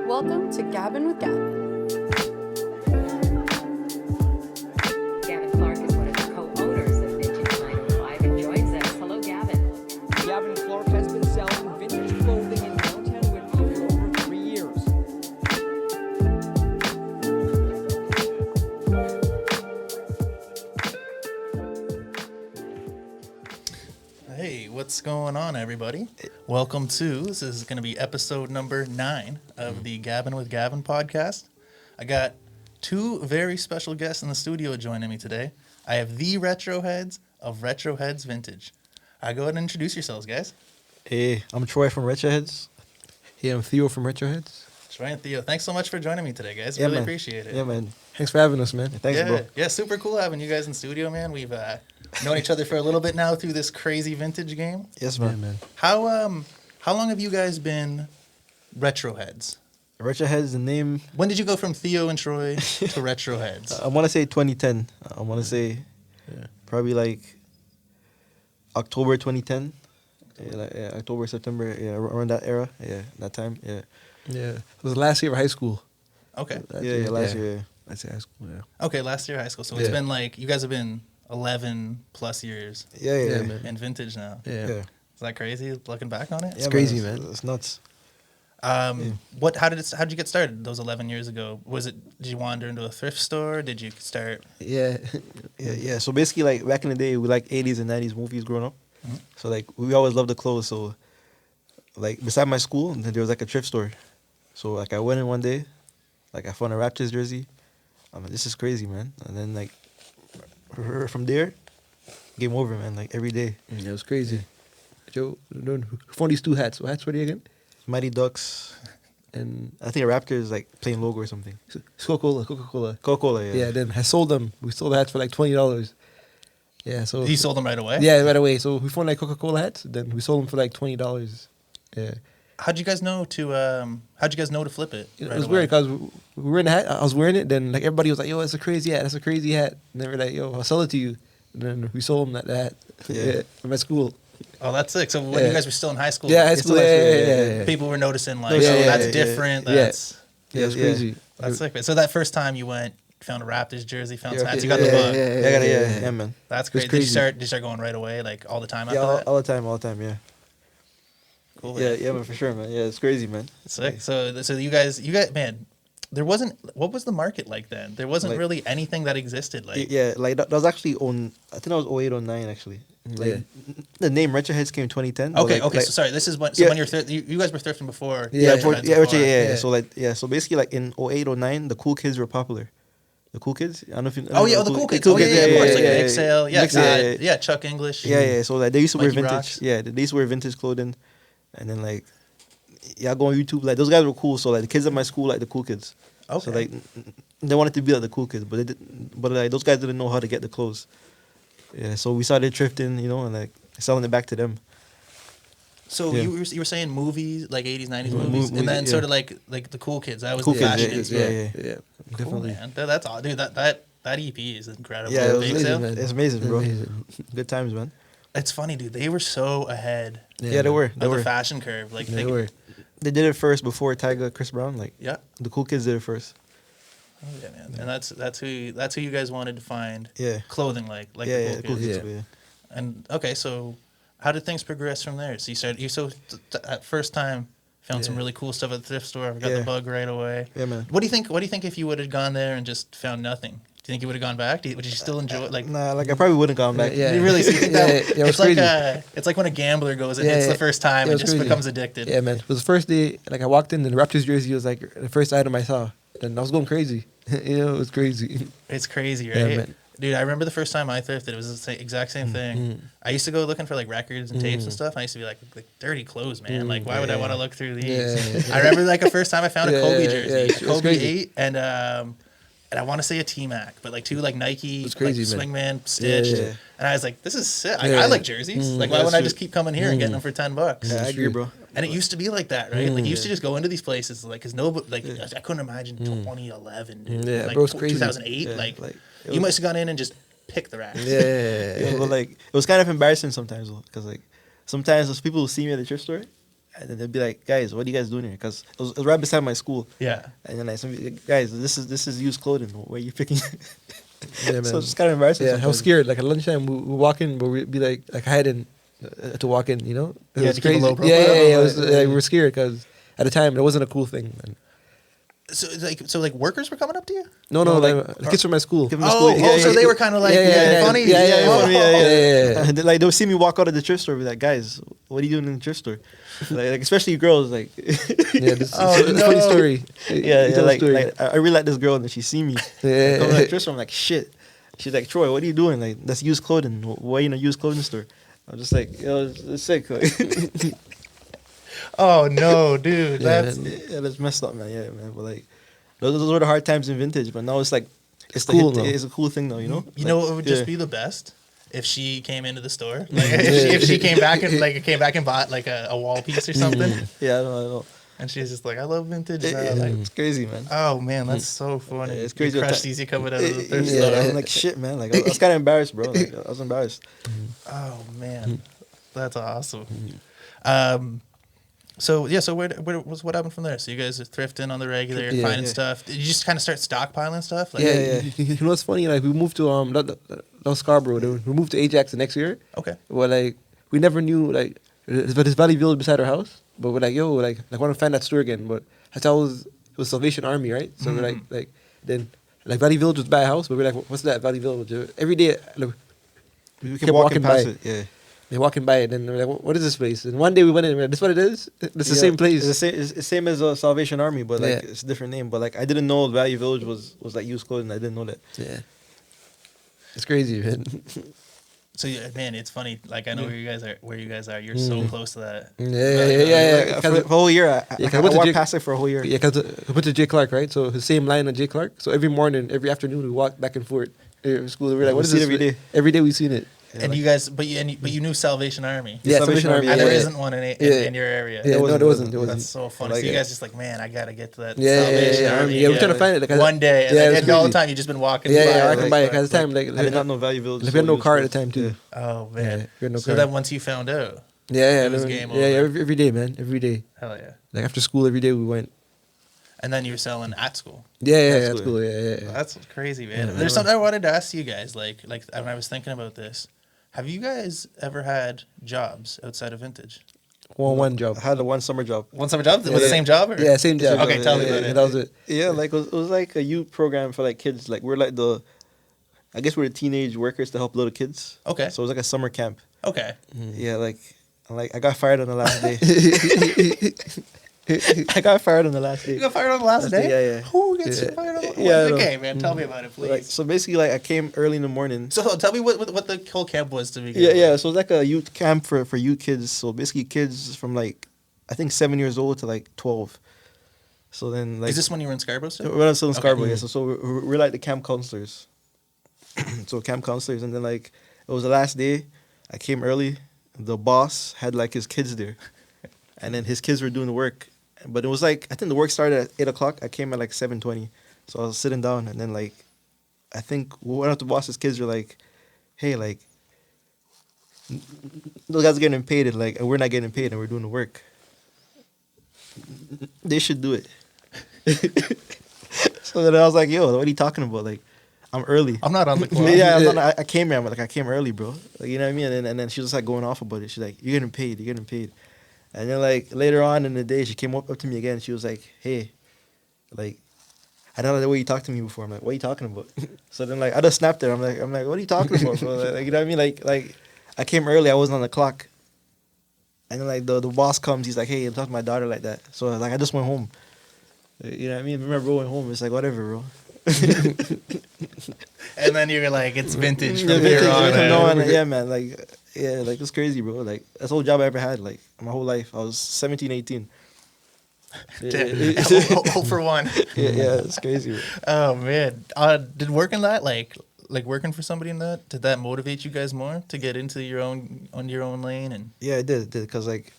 Welcome to Gabbin with Gavin. Gavin Clark is one of the co-owners of Vintage 905 and joins us. Hello, Gavin. Gavin Clark has been selling vintage clothing in downtown Whitby for over 3 years. Hey, what's going on, everybody? Welcome to, this is going to be episode number 9 of the Gabbin with Gavin podcast. I got 2 very special guests in the studio joining me today. I have the Retro Heads of Retro Heads Vintage. Go ahead and introduce yourselves, guys. Hey, I'm Troy from Retroheads. Hey, I'm Theo from Retroheads. Troy and Theo, thanks so much for joining me today, guys. Yeah, Really man. appreciate it. Yeah, man. Thanks for having us, man. Thanks, yeah, bro. yeah, super cool having you guys in studio, man. We've known each other for a little bit now through this crazy vintage game. Yes, man. Yeah, man. How long have you guys been Retro Heads? Retroheads, the name. When did you go from Theo and Troy to Retro Heads? I want to say 2010. I want to say probably like October 2010. October, September, around that era. Yeah, that time. Yeah. Yeah, it was last year of high school. Okay. Last year. Last year of high school, yeah. Okay, last year of high school. So it's been like, you guys have been 11 plus years Yeah, man. in vintage now. Yeah. Yeah. Is that crazy looking back on it? Yeah, crazy, man. It's nuts. How did you get started those 11 years ago? Did you wander into a thrift store? Did you start? Yeah. Yeah. So basically, like back in the day, we like 80s and 90s movies growing up. Mm-hmm. So like we always loved the clothes. So like beside my school, there was like a thrift store. So like I went in one day, like I found a Raptors jersey. I'm like, this is crazy, man. And then like from there, game over, man. Like every day. Yeah, it was crazy. Joe, who found these 2 hats? What hats were they again? Mighty Ducks, And I think a Raptors like plain logo or something. Coca-Cola. Coca-Cola, yeah. Yeah, then I sold them. We sold the hats for like $20. Yeah, so. You sold them right away? Yeah, right away. So we found like Coca-Cola hats, then we sold them for like $20. Yeah. How'd you guys know to flip it? It right was away? weird because we were in the hat. I was wearing it. Then like everybody was like, "Yo, that's a crazy hat. That's a crazy hat." And they were like, "Yo, I'll sell it to you." And then we sold them that hat. Yeah. From my school. Oh, that's sick. So when you guys were still in high school, Yeah, high school. Yeah. people were noticing like, Yeah, oh, yeah, that's yeah, different. yeah. That's Yeah, it was Yeah. crazy. that's sick. So that first time you went, found a Raptors jersey, found some Yeah, hats, you got the bug. Yeah, man. That's It was great. Did you crazy. start going right away, like all the time after Yeah, that? all the time, yeah. Cool. Yeah, man, for sure, man. Yeah, it's crazy, man. Sick. So you guys, man, there wasn't. What was the market like then? There wasn't Like- really anything that existed. Like, Yeah, like that was actually I think that was 08, 09 actually. Like, the name Retroheads came in 2010. but okay. like, So sorry. This is when. So Yeah. when you guys were thrifting before. Yeah, Retro for, Heads yeah, before. yeah. Yeah. So like, so basically, like in 08, 09, the cool kids were popular. The cool kids. I don't know if you. Oh yeah, the cool kids. Oh yeah, of course. Like Big Sale. Yeah, Big Sale, yeah. Chuck English. Yeah. So like they used to wear Mikey vintage. Rocks. Yeah, they used to wear vintage clothing, and then like, yeah, I go on YouTube. Like those guys were cool. So like the kids at my school, like the cool kids. Okay. So like, they wanted to be like the cool kids, but but like those guys didn't know how to get the clothes. Yeah, so we started thrifting, and like selling it back to them. So Yeah. you were saying movies, like 80s, 90s Mhm. movies, and then Yeah. sort of like the cool kids. That was Cool the kids, fashion. yeah, influence. yeah. Cool, Definitely. man. That's all, dude. That EP is incredible. Yeah, it was Big amazing, Sale. man. It's amazing, bro. Amazing. Good times, man. It's funny, dude. They were so ahead Yeah, they were. They of were. the fashion curve. Like They were. They did it first before Tyga, Chris Brown. Like Yeah. the cool kids did it first. Oh, yeah, man. And that's who you guys wanted to find Yeah. clothing like Yeah, the the cool cool kids. kids. Yeah. Yeah. And okay, so how did things progress from there? So at first time found some Yeah. really cool stuff at the thrift store. Got Yeah. the bug right away. Yeah, man. What do you think if you would have gone there and just found nothing? Do you think you would have gone back? Would you still enjoy it? Like, Nah, like I probably wouldn't gone back. Yeah. you really see Yeah, that? yeah, it was it's like crazy. it's like when a gambler goes and Yeah, it's yeah. the first time Yeah, it and was just crazy. becomes addicted. Yeah, man. It was the first day, like I walked in and the Raptors jersey was like the first item I saw. And I was going crazy. It was crazy. It's crazy, right? Yeah, man. Dude, I remember the first time I thrifted, it was the exact same thing. I used to go looking for like records and tapes and stuff. And I used to be like dirty clothes, man. Like, why would I want to look through these? Yeah. I remember like the first time I found a Kobe jersey, yeah, it's a Kobe crazy. 8, and I want to say a T-Mac, but like 2 like Nike, It's crazy, like man. Swingman stitched. Yeah. And I was like, this is sick. Yeah. I like jerseys. Like, why Yeah, wouldn't I that's just keep coming here and getting them for $10? Yeah, I agree, true. bro. And it used to be like that, right? Like, you used to just go into these places, like, because nobody, like, I couldn't imagine 2011, dude. Yeah, like, bro, it's crazy. 2008. Yeah, like, like, it you was- must have gone in and just pick the racks. Yeah, but like it was kind of embarrassing sometimes because like sometimes those people will see me at the thrift store and then they'll be like, guys, what are you guys doing here? Because it was right beside my school. Yeah. And then like some guys, this is used clothing. Where are you picking? Yeah, man. So it's kind of embarrassing. Yeah, I was sometimes. scared. Like at lunchtime, we walk in, but we'd be like hiding to walk in. You know, it You had was to keep a crazy. low profile? Yeah. It was, we were scared because at the time it wasn't a cool thing. And So like workers were coming up to you? no, No, like like, the kids from my school. Give 'em the school- So they were kind of like, funny. Yeah. And like they'll see me walk out of the thrift store, and be like, guys, what are you doing in the thrift store? Like especially girls, like Yeah, this Oh, it's a funny no. story. yeah, You tell the like, story. like I really like this girl, and she see me. Yeah. Come to the thrift store, I'm like, shit. She's like, Troy, what are you doing? Like, that's used clothing. Why are you in a used clothing store? I'm just like, yo, it's sick. Like, Oh no, dude. Yeah, That's yeah, that's messed up, man. Yeah, man. But like, those were the hard times in vintage. But now it's like, it's cool cool. now. It's a cool thing, though. You know. You know what would just be the best? If she came into the store, like if she came back and bought like a wall piece or something, Yeah, I know. and she's just like, I love vintage. Yeah, Like, it's crazy, man. oh man, that's so funny. Yeah, it's crazy You what crush ti- these, you coming out of the thrift Yeah, store. I'm like, shit, man. Like, I was kind of embarrassed, bro. Like, I was embarrassed. Oh man, that's awesome. So where what happened from there? So you guys are thrifting on the regular, you're Yeah, finding yeah. stuff. Did you just kind of start stockpiling stuff? Like, Yeah. You know what's funny? Like we moved to not Scarborough. Then we moved to Ajax the next year. Okay. Well, like we never knew like this Valley Village beside our house. But we're like, yo, like want to find that store again. But I thought it was Salvation Army, right? So we're like then like Valley Village was by our house. But we're like, what's that Valley Village? Every day, like, We kept kept walking past by. it. Yeah. they're walking by it, and we're like, what is this place? And one day we went in, and we're like, this what it is? It's the Yeah, same place. It's the same as Salvation Army, but like Yeah. it's a different name. But like I didn't know Value Village was like used clothing. I didn't know that. Yeah. It's crazy, man. So yeah, man, it's funny. Like I know where you guys are. You're so close to that. Yeah. Like, for a whole year, I 'cause I I went to walked J- past it for a whole year. Yeah, because we went to J. Clark, right? So the same line at J. Clark. So every morning, every afternoon, we walk back and forth to school. We're like, what We is see it this? every day. Every day we seen it. And you guys, but you knew Salvation Army. Yeah, Salvation Salvation Army, Army. And Yeah, there yeah. isn't one in your area. Yeah, no, there wasn't. wasn't. That's so funny. Like So you it. guys just like, man, I gotta get to that Yeah, Salvation yeah. Army. Yeah, we're trying to find it. Like, one day, and, yeah, like, it's and all the crazy. time you just been walking. Yeah, by, yeah, I like, can buy it. Because at the time, like, I did not know Value Village. we had no used car at the clothing. time, too. Oh man. Yeah, we had no So car. then once you found out, Yeah, it was game yeah, over. every day, man. Every day. hell yeah. Like after school, every day we went. And then you were selling at school. Yeah, That's that's cool. cool. Yeah. That's crazy, man. Yeah, There's something I wanted to ask you guys. Like when I was thinking about this, have you guys ever had jobs outside of vintage? One job. I had a one summer job. One summer job? Was Yeah. the same job? Or? Yeah, same job. Okay, tell me about Yeah, it. that was it. Yeah, like it was like a youth program for like kids. Like we're like I guess we're the teenage workers to help little kids. Okay. So it was like a summer camp. Okay. Yeah, like I got fired on the last day. I got fired on the last day. You got fired on the last day? Yeah. Who gets Yeah. fired on the Yeah, I know. Okay, man, tell me about it, please. Like, so basically, like I came early in the morning. So tell me what the whole camp was to begin Yeah, with. yeah. So it's like a youth camp for youth kids. So basically, kids from like I think 7 years old to like 12. So then like Is this when you were in Scarborough still? we're still in Okay. Scarborough. Yeah. So we're like the camp counselors. So camp counselors, and then like it was the last day. I came early. The boss had like his kids there, and then his kids were doing the work. But it was like I think the work started at 8 o'clock. I came at like 7:20. So I was sitting down, and then like I think one of the boss's kids were like, "Hey, like those guys are getting paid, and like and we're not getting paid, and we're doing the work. They should do it." So then I was like, "Yo, what are you talking about? Like, I'm early." I'm not on the clock. Yeah, I came here. I'm like, I came early, bro. Like, you know what I mean? And then she was like going off about it. She's like, "You're getting paid. You're getting paid." And then like later on in the day, she came up to me again. She was like, "Hey, like, I don't know the way you talked to me before." I'm like, "What are you talking about?" So then like I just snapped at her. I'm like, "What are you talking about, bro?" Like, you know what I mean? Like I came early. I wasn't on the clock. And then like the boss comes. He's like, "Hey, I'm talking to my daughter like that." So like I just went home. You know what I mean? I remember going home. It's like whatever, bro. And then you were like, it's vintage from Yeah, here vintage, on. yeah, no, out. and, yeah, man. Like it's crazy, bro. Like that's the whole job I ever had. Like my whole life, I was 17, 18. Oh for one. Yeah, it's crazy. Bro. Oh man, did working that like working for somebody in that, did that motivate you guys more to get into your own lane? And Yeah, it did, because like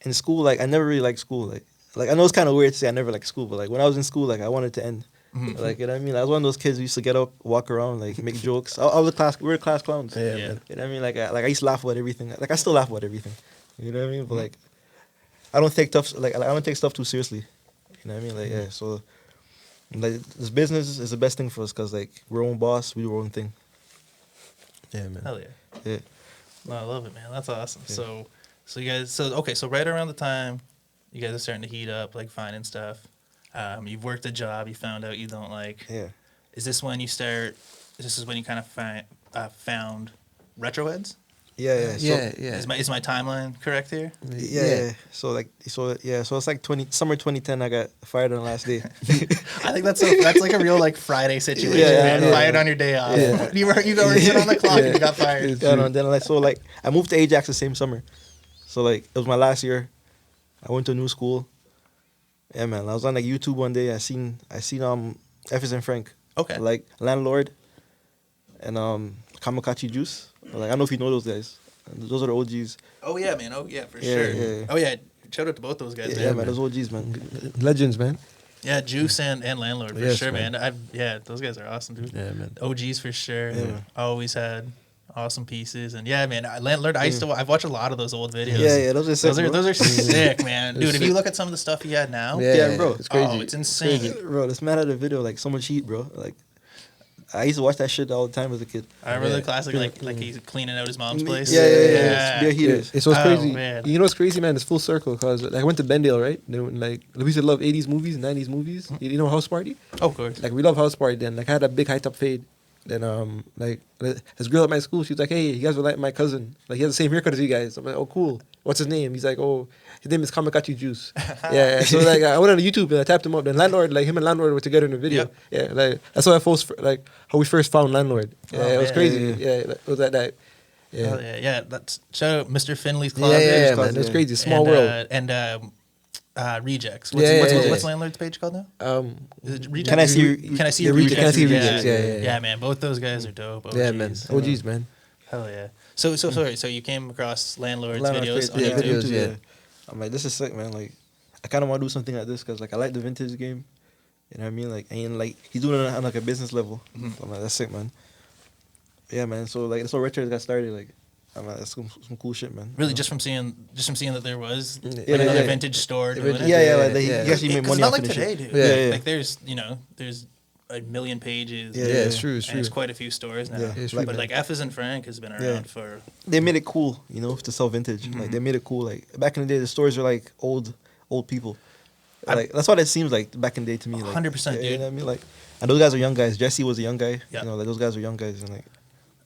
in school, like I never really liked school. Like I know it's kind of weird to say I never liked school, but like when I was in school, like I wanted to end. Like, you know what I mean? I was one of those kids who used to get up, walk around, like make jokes. I was a class, we were class clowns. Yeah, Yeah. man. You know what I mean? I used to laugh about everything. Like I still laugh about everything. You know what I mean? But like, I don't take I don't take stuff too seriously. You know what I mean? Like yeah. So like this business is the best thing for us because like we're our own boss, we do our own thing. Yeah, man. Hell yeah. Yeah. No, I love it, man. That's awesome. So you guys, so right around the time you guys are starting to heat up, like finding stuff. You've worked a job you found out you don't like. Yeah. Is this when you start? This is when you kind of found Retroheads? Yeah. So, Yeah. Is my timeline correct here? yeah. So it's like summer 2010. I got fired on the last day. I think that's like a real like Friday situation. Yeah, man. yeah. Fired on your day off. Yeah. You were sitting on the clock and you got fired. Yeah, no, then like I moved to Ajax the same summer. So like it was my last year. I went to a new school. Yeah, man. I was on like YouTube one day. I seen F and Frank. Okay. Like Landlord and Kamakachi Juice. Like I don't know if you know those guys. Those are the OGs. Oh yeah, man. Oh yeah, for Yeah, sure. yeah. Oh yeah. Shout out to both those guys. Yeah, man. man. Those OGs, man. Legends, man. Yeah, Juice and Landlord for Yes, sure, man. man. Those guys are awesome, dude. Yeah, man. OGs for sure. Yeah. Always had awesome pieces, and yeah, man. Landlord. I've watched a lot of those old videos. Yeah. Those are sick. bro. Those are sick, man. Dude, if sick. you look at some of the stuff he had now, Yeah, bro. It's crazy. oh, it's insane. Bro, this man had a video like so much heat, bro. Like I used to watch that shit all the time as a kid. I remember the classic, like he's cleaning out his mom's place. Yeah. Beer heaters. It's what's Oh, crazy. man. You know what's crazy, man? It's full circle because like, I went to Bendale, right? Then, like we used to love 80s movies, 90s movies. You know House Party? Oh, of course. Like we love House Party. Then like I had a big high top fade. Then like this girl at my school, she was like, "Hey, you guys were like my cousin. Like he has the same haircut as you guys." I'm like, "Oh, cool. What's his name?" He's like, "Oh, his name is Kamakachi Juice." Yeah. So like I went on YouTube and I tapped him up. Then Landlord, like him and Landlord were together in a video. Yep. Yeah. Like that's how we first found Landlord. Yeah, Oh, it was man. crazy. Yeah, it was that night. Yeah. Hell yeah. That's shout out Mr. Finley's Yeah, Closet. yeah, Closet, man. It's yeah. crazy. Small and, world. And Rejects. Yeah, What's yeah. Landlord's page called now? Um, Is it Rejects? Can I see your Rejects? Can I see your Yeah. Rejects? Yeah, yeah, yeah. Yeah, man. Both those guys are dope. yeah, man. OGs. OGs, man. Hell yeah. So sorry. So you came across Landlord's Landlord's videos page, on yeah, YouTube. videos, yeah. I'm like, this is sick, man. Like, I kind of want to do something like this because, like, I like the vintage game. You know what I mean? Like, and like he's doing it on like a business level. I'm like, that's sick, man. Yeah, man. So like, that's how Richard got started. Like, I'm like, that's some cool shit, man. Really, just from seeing that there was Yeah, another yeah. vintage store doing it. Yeah, like Yeah. he actually made Because money not off like of this today, shit. dude. Yeah. Like there's a million pages. Yeah, Yeah, it's true. It's And true. there's quite a few stores now. Yeah. It's But true, like man. F is and Frank has been around Yeah. for They made it cool, you know, to sell vintage. Like they made it cool. Like back in the day, the stores were like old people. Like that's what it seems like back in the day to me. Like 100%, You dude. know what I mean? Like, and those guys are young guys. Jesse was a young guy. Yeah. You know, like those guys were young guys, and like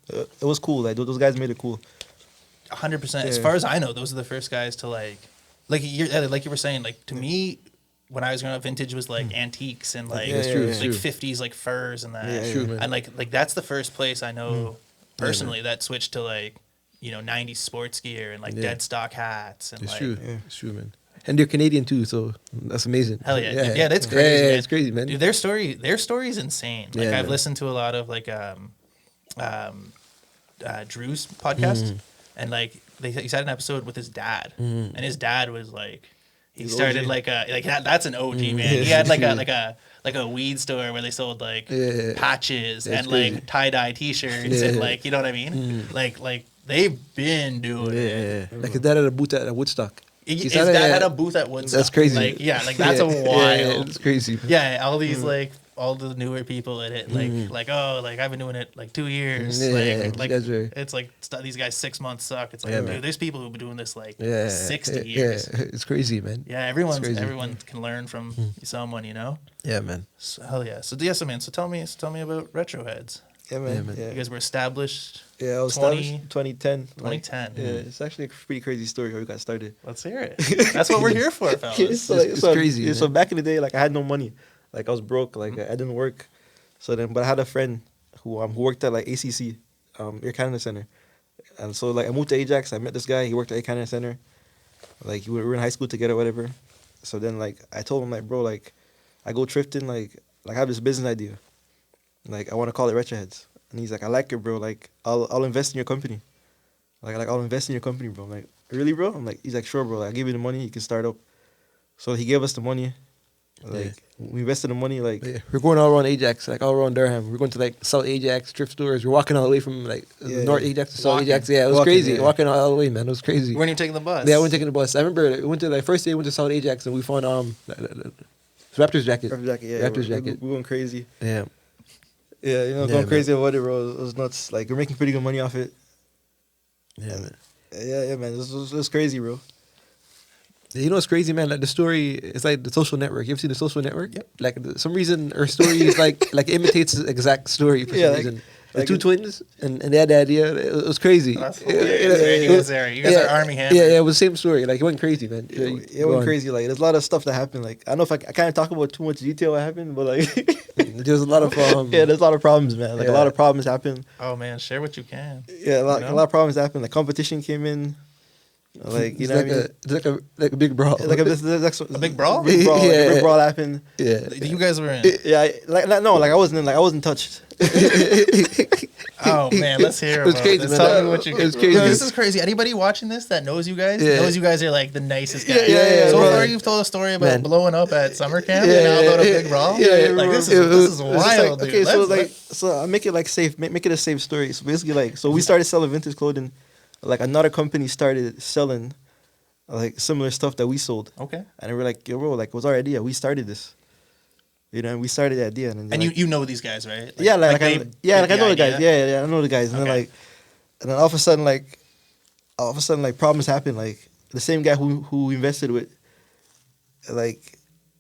it was cool. Like those guys made it cool. 100%. As Yeah. far as I know, those are the first guys to like you were saying, like to me, when I was growing up, vintage was like antiques and like Yeah, it's true, it's like true. 50s like furs and that. Yeah, It's true, man. And like that's the first place I know personally that switched to like 90s sports gear and like Yeah. dead stock hats and It's like true. Yeah. It's true, man. And they're Canadian too, so that's amazing. hell yeah. Yeah, that's crazy. Yeah, man. it's crazy, man. Dude, their story is insane. Like Yeah, I've man. listened to a lot of like Drew's podcast Mm-hmm. and like he's had an episode with his dad Mm-hmm. and his dad was like he He's started OG. like that's an OG man. He had like a weed store where they sold like Yeah. patches That's and crazy. like tie-dye t-shirts Yeah. and like you know what I mean? Like they've been doing it. Yeah. Like his dad had a booth at Woodstock. His had dad a- had a booth at Woodstock. That's crazy. Like like that's Yeah. a wild. Yeah, it's crazy. Yeah, all these like all the newer people in it, like I've been doing it like 2 years. Yeah, like that's right. it's like these guys 6 months suck. It's like Yeah, dude, man. there's people who've been doing this like Yeah. 60 yeah, years. Yeah, it's crazy, man. Yeah, It's crazy. everyone can learn from someone, you know. Yeah, man. So, hell yeah. So yeah, so man. So tell me about Retroheads. Yeah, man. Yeah, man. Yeah, You guys were established. Yeah, I was 20 established 2010. 2010. Yeah, it's actually a pretty crazy story how we got started. Let's hear it. That's what we're here for, fellas. It's crazy, Yeah, so man. back in the day, like I had no money, like I was broke, like I didn't work. So then, but I had a friend who worked at like ACC, Air Canada Center, and so like I moved to Ajax. I met this guy. He worked at Air Canada Center. Like we were in high school together, whatever. So then, like I told him, like bro, like I go thrifting, like I have this business idea, like I want to call it Retroheads. And he's like, I like it, bro. Like I'll invest in your company. Like I'll invest in your company, bro. I'm like, really, bro? I'm like, he's like, sure, bro. Like, I'll give you the money. You can start up. So he gave us the money. Like we invested the money. Like Yeah, we're going all around Ajax, like all around Durham. We're going to like South Ajax thrift stores. We're walking all the way from like North Ajax to South Walking. Ajax. Yeah, it was Walking, crazy. yeah. Walking all the way, man. It was crazy. You weren't even taking the bus. Yeah, I went taking the bus. I remember we went to like first day. We went to South Ajax and we found Raptors jacket. Raptors jacket. Yeah, Raptors jacket. We're going crazy. Yeah, Yeah, Yeah, going man. crazy about it, bro. It was nuts. Like we're making pretty good money off it. yeah, man. Yeah, man. This was crazy, bro. You know what's crazy, man? Like the story, it's like the Social Network. You ever seen the Social Network? Yep. Like some reason, her story is like imitates the exact story for Yeah, some like- reason. The like two it- twins, and they had the idea. It was crazy. That's It- hilarious, it- man. You guys are Army Hammer. Yeah, it was the same story. Like it went crazy, man. It Go went on. crazy. Like there's a lot of stuff that happened. Like I don't know if I can't talk about too much detail what happened, but like There's a lot of yeah, there's a lot of problems, man. Like a Yeah. lot of problems happened. Oh man, share what you can. Yeah, You know? a lot of problems happened. Like competition came in. Like you it's know like what I mean? it's like a big brawl. Like A big brawl? Big brawl. Yeah. A big brawl happened. yeah. You guys were in. Yeah, I wasn't touched. Oh man, let's hear It was about crazy, this. man. Tell me what you. It was crazy. No, this is crazy. Anybody watching this that knows you guys knows you guys are like the nicest guys. Yeah, so bro. far, you've told a story about Man. blowing up at summer camp Yeah, and now go to yeah, Big Brawl. yeah, like bro. this It was is It's just wild, like, dude. okay, Let's- so I make it like safe. Make it a safe story. So basically, like, so we started selling vintage clothing. Like another company started selling like similar stuff that we sold, okay. and we're like, yo, bro, like, it was our idea. We started this. You know, and we started the idea, and, And like, you know these guys, right? Like, yeah, like, they I, yeah, like I get know the guys. idea? Yeah, I know the guys. And Okay. then all of a sudden, like problems happen. Like the same guy who we invested with, like,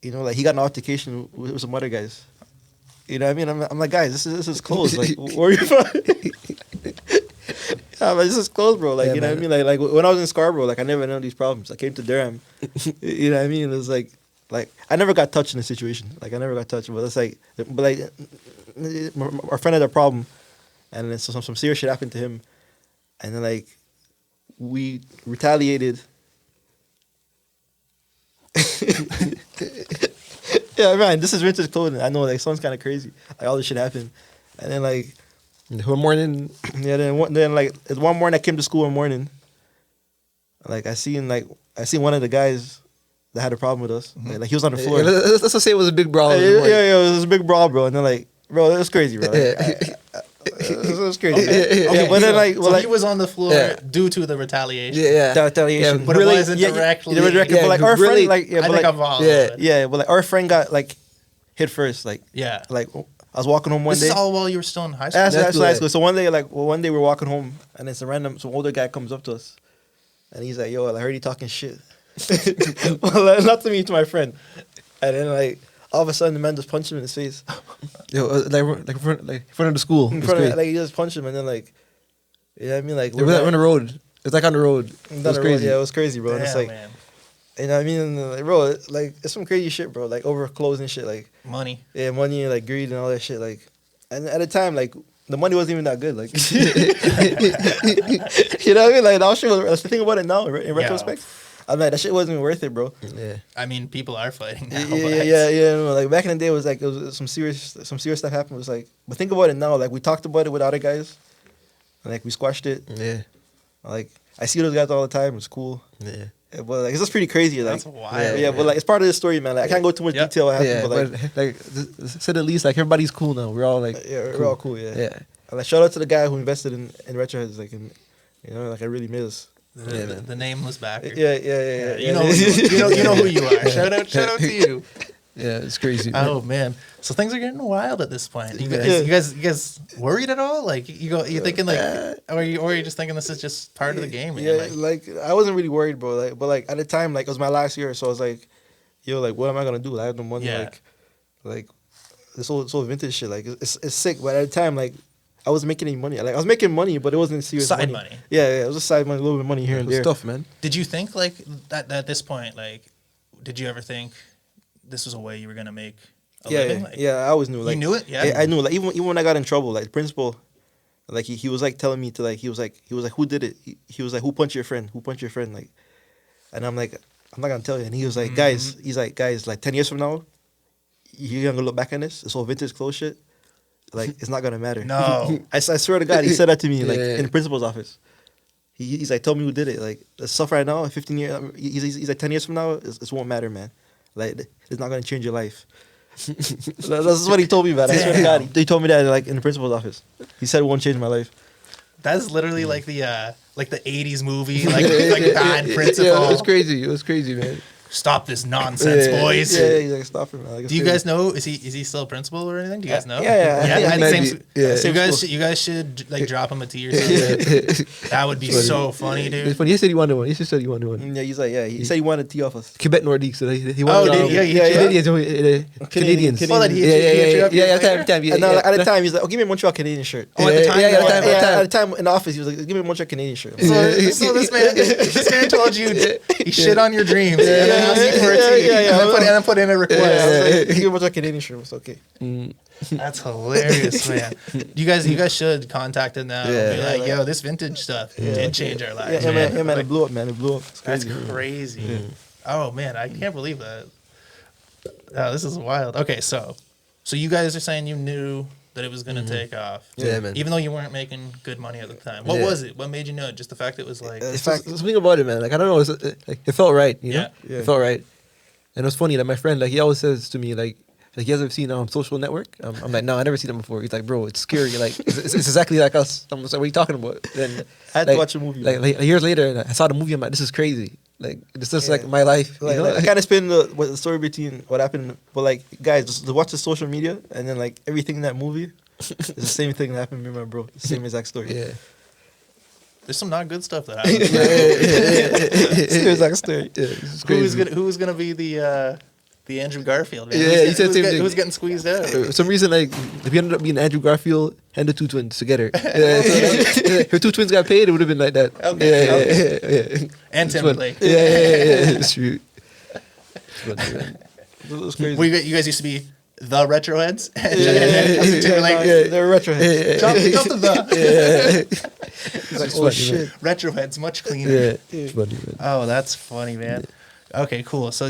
you know, like he got an altercation with some other guys. You know what I mean? I'm like, guys, this is closed. Like, where are you from? Yeah, but this is closed, bro. Like, Yeah, you know man. what I mean? Like when I was in Scarborough, like I never known these problems. I came to Durham. You know what I mean? It was like I never got touched in a situation. Like I never got touched, but it's like, our friend had a problem, and then some serious shit happened to him, and then like we retaliated. Yeah, man, this is vintage clothing. I know, like, sounds kind of crazy. Like all this shit happened, and then like, One morning, yeah, then like it's one morning I came to school one morning. Like I seen one of the guys that had a problem with us. Like he was on the floor. let's just say it was a big brawl. Yeah, in the morning. it was a big brawl, bro. And then like, bro, it was crazy, bro. Like, it was crazy. Okay, but then like, so he was on the floor Yeah. due to the retaliation. Yeah. the retaliation, Yeah, but it wasn't directly- but like our really- friend, like, yeah, I but think like, I'm all yeah. over it. yeah, but like our friend got like hit first. Like Yeah. I was walking home one This day. is all while you were still in high school. That's That's high good. school. So one day we're walking home, and it's some older guy comes up to us, and he's like, "Yo, I heard you talking shit." Well, not to me, to my friend. And then like all of a sudden, the man just punched him in his face. Yo, like in front of the school. In It was front of, crazy. like he just punched him, and then like, you know what I mean? Like It was on the road. It's like on the road. It down was the road. crazy. Yeah, it was crazy, bro. And it's Damn, like, man. you know what I mean? And, like, bro, it's some crazy shit, bro. Like over clothes and shit, like Money. yeah, money, like greed and all that shit. Like, and at the time, like the money wasn't even that good. Like, you know what I mean? Like that shit was. The thing about it now, in retrospect, I'm like that shit wasn't even worth it, bro. Yeah. I mean, people are fighting now. Yeah. No, like back in the day, it was like it was some serious stuff happened. It was like, but think about it now. Like we talked about it with other guys, and, like we squashed it. Yeah. Like I see those guys all the time. It's cool. Yeah. Yeah, but like it's just pretty crazy. Like That's wild. yeah, but like it's part of the story, man. Like I can't go too much Yep. detail what happened, Yeah, but like but like said at least like everybody's cool now. We're all like yeah, we're all cool. Yeah. Yeah. And like shout out to the guy who invested in Retroheads. Like, and you know, like I really miss. The nameless backer. Yeah. You know, you know who you are. Shout out to you. Yeah, it's crazy. Oh man, so things are getting wild at this point. You guys, Yeah. you guys worried at all? Like you thinking like, or are you just thinking this is just part of the game? Man? Yeah, Like, like I wasn't really worried, bro. Like, but like at the time, like it was my last year, so I was like, yo, like what am I gonna do? Like, I have no money. Yeah. Like this whole vintage shit. Like it's sick. But at the time, like I wasn't making any money. Like I was making money, but it wasn't serious Side money. money. Yeah, it was just side money, a little bit of money here it and was there. tough, man. did you think like that at this point? Like, did you ever think this was a way you were gonna make a living? Like, I always knew. Like, knew it? Yeah. I knew. Like even when I got in trouble, like the principal, like he was like telling me to like he was like who did it? He was like who punched your friend? Who punched your friend? Like, and I'm like I'm not gonna tell you. And he was like guys, like 10 years from now, you're gonna look back on this all vintage clothes shit. Like it's not gonna matter. No. I swear to God, he said that to me like Yeah. in the principal's office. He's like, tell me who did it. Like the stuff right now, 15 years. He's like 10 years from now, it won't matter, man. Like it's not gonna change your life. That's what he told me, man. I swear to God, he told me that like in the principal's office. He said it won't change my life. That's literally like the 80s movie, like bad principal. Yeah, it was crazy. It was crazy, man. Stop this nonsense, boys. Yeah, he's like, stop him. Like, Do you guys know? Is he still a principal or anything? Do you guys know? Yeah. So you guys should like drop him a tea or something. That would be so funny, It's dude. funny. He said he wanted one. He just said he wanted one. Yeah, he's like, he said he wanted tea off us. Quebec Nordique, so he Oh, wanted. did he? Yeah. Canadians. Oh, that he Yeah. At the time, he's like, give me a Montreal Canadian shirt. Oh, at the time, At the time in the office, he was like, give me a Montreal Canadian shirt. So this man told you he shit on your dreams. And then asked you for a tea. And then put in a request. Give me a Montreal Canadian shirt. It's okay. That's hilarious, man. You guys should contact him now. Yeah. Be like, yo, this vintage stuff did change our lives. Yeah, man. man, it blew up, man. It blew up. It's That's crazy. crazy. Oh man, I can't believe that. Oh, this is wild. Okay, so you guys are saying you knew that it was gonna take off. Yeah, man. Even though you weren't making good money at the time. What was it? What made you know it? Just the fact it was like Something about it, man. Like I don't know. It felt right. You know. Yeah. It felt right. And it was funny that my friend, like, he always says to me, like you guys ever seen Social Network? I'm like, no, I never seen them before. He's like, bro, it's scary. Like, it's exactly like us. I'm like, what are you talking about? Then I had to watch a movie. Like years later, I saw the movie. I'm like, this is crazy. Like, this is like my life. Like, You know? I kind of spin the story between what happened, but like, guys, just to watch the social media and then like everything in that movie, it's the same thing that happened to me and my bro. The same exact story. Yeah. there's some not good stuff that happens. Same exact story. Yeah, it's crazy. Who's gonna be the Andrew Garfield? Man? Yeah, he said who's same thing. who's getting squeezed out? For some reason, like, if you ended up being Andrew Garfield and the two twins together, if two twins got paid, it would have been like that. Okay. Yeah. And Timberlake. Yeah. It's true. It was crazy. You guys used to be the Retroheads. Timberlake, they're retro heads. Drop the the. He's like, It's oh funny, shit. Retroheads, much cleaner. Yeah. It's funny, man. Oh, that's funny, man. Okay, cool. So